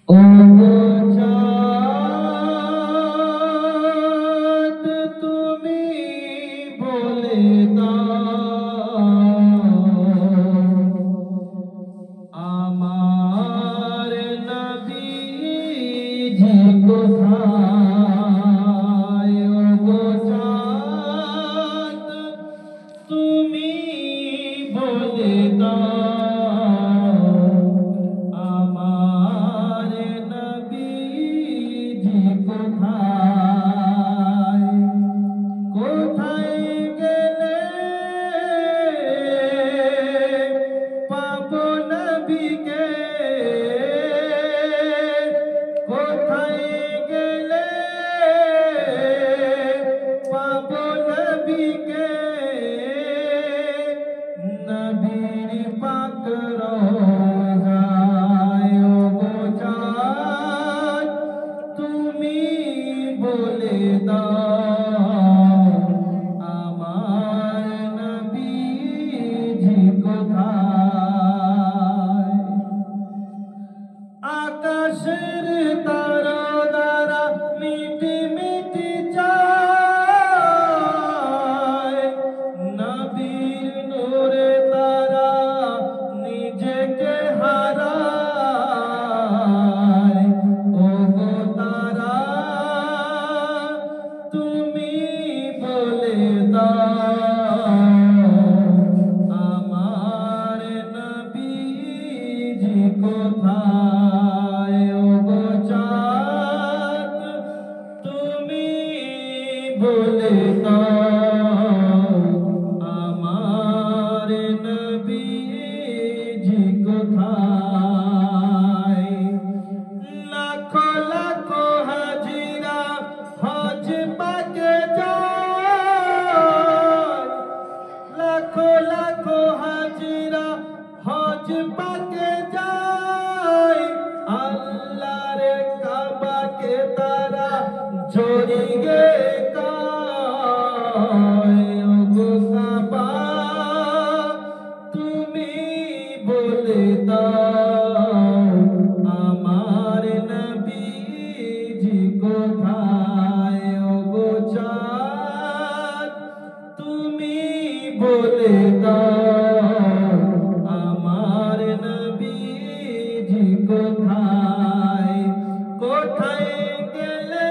ও চাঁদ তুমি বলে দাও আমার নবীজি কোথায়। ও চাঁদ তুমি বলে দাও আমার নবীজি কোথায়। কোথায় গেলে পাবো নবীকে, কোথায় গেলে পাবো নবীকে, নবীর পাক রোজায়। ও চাঁদ তুমি বলে দাও আমার নবীজি কোথায়। আকাশের তারা দ্বারা মিটি মিটি চায়, নবীর নূরে তারা নিজেকে হারায়। ও গো তারা তুমি বলে দাও আমার নবীজি কোথায়। ও গো চাঁদ তুমি বলে দাও আমার নবীজি কোথায়। লাখো লাখো হাজিরা হজ পাকে যায়, লাখো লাখো হাজিরা হজ পাকে যায়, আল্লাহর কাবাকে তারা জড়িয়ে গায়। ও গো কাবা তুমি বলে দাও আমার নবীজি কোথায়। ও গো চাঁদ তুমি বলে দাও আমার নবীজি কোথায়। কোথায় গেলে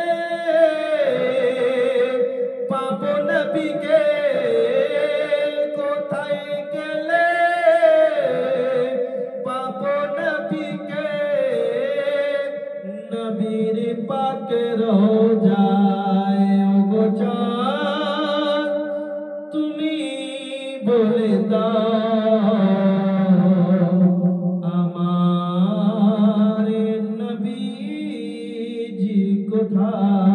পাবো নবীকে, কোথায় গেলে পাবো নবীকে, নবীর পাক রোজায়। ও গো চাঁদ তুমি বলে দাও আমার নবীজি কোথায়।